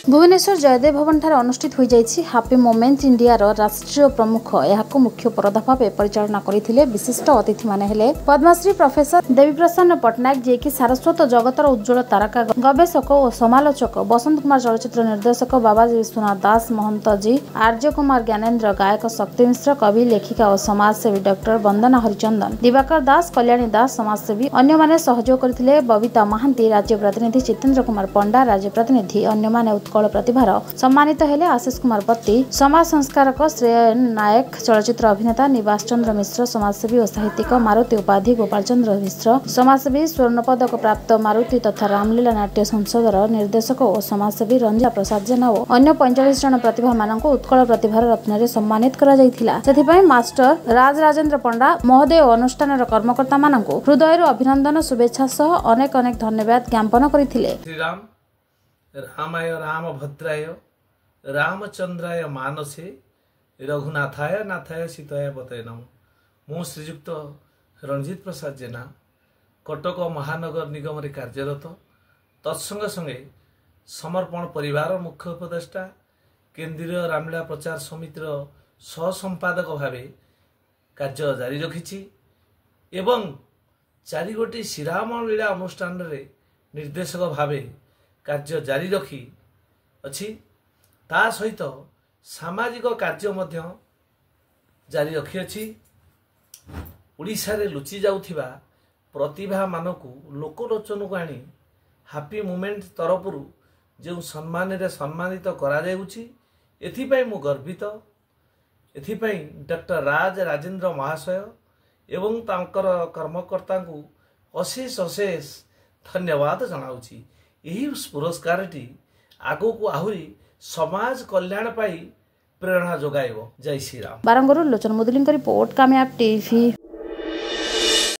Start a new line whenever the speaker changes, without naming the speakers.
भुवनेश्वर जयदेव भवन ठारे अनुष्ठित हो जाइछि हैप्पी मोमेंट इंडिया रो राष्ट्रीय प्रमुख यहाँ मुख्य परदा भाव परिचालना करथिले। विशिष्ट अतिथि माने हेले पद्मश्री प्रोफेसर देवीप्रसन्न पट्टनायक जे कि सारस्वत जगतर उज्ज्वल तारका गवेषक और समालोचक, वसंत कुमार चलचित्र निर्देशक बाबाजी विश्वनाथ दास महंत जी, आर्य कुमार ज्ञानेन्द्र, गायक शक्ति मिश्र, कवि लेखिका और समाजसेवी डॉक्टर वंदना हरिचंदन, दिवाकर दास, कल्याणी दास समाजसेवी अन्य माने सहयोग करथिले। बबिता महांती, राज्य प्रतिनिधि चितेन्द्र कुमार पंडा, राज्य प्रतिनिधि अन्य माने उत्कल प्रतिभार सम्मानित हेले। आशीष कुमार पत्ती, समाज संस्कारक श्रेय नायक, चलचित्र अभिनेता निवास चंद्र मिश्र, समाजसेवी और साहित्यिक मारुति उपाधि, गोपाल चंद्र मिश्र, समाजसेवी स्वर्ण पदक प्राप्त मारुति तथा रामलीला नाट्य संसदर निर्देशक और समाजसेवी रंजा प्रसाद जेना और अन्य 45 जन प्रतिभा मानक उत्कल प्रतिभार रत्न सम्मानित करा जायथिला। सेथिपई मास्टर राज राजेंद्र पंडा महोदय और अनुष्ठान कर्मकर्ता मानक हृदय अभिनंदन शुभेच्छा सह अनेक अनेक धन्यवाद ज्ञापन करथिले।
रामाय रामभद्राय रामचंद्राय मानसे रघुनाथाय नाथाय सीताय पतये नमः। मु श्रीजुक्त रंजित प्रसाद जेना कटक महानगर निगम रे कार्यरत, तत्संगे संगे समर्पण परिवार मुख्य उपदेष्टा, केंद्रीय रामलीला प्रचार समितिर सह संपादक भावे कार्य जारी रखिछि एवं 4 गोटी श्रीराम लीला अनुष्ठान रे निर्देशक भावे कार्य जारी रखी अछि। ता सहित सामाजिक कार्य मध्य जारी रखी अछि। ओडिशा रे लुचि जाउथिबा प्रतिभा मानकु लोकलोचन को आनी हैप्पी मोमेंट तरफरु जो सम्मान रे सम्मानित करा जाउछि, एथिपई मु गर्वित। एथिपई डॉक्टर राज राजेंद्र महाशय एवं तांकर कर्मकर्ता को अशेष अशेष धन्यवाद जनाउछि। यही पुरस्कार आगो को आहुरी समाज कल्याण पाई प्रेरणा जोगाइबो। जय श्री राम।
बारंगरु लोचन मुदलिंग रिपोर्ट कामयाब टीवी।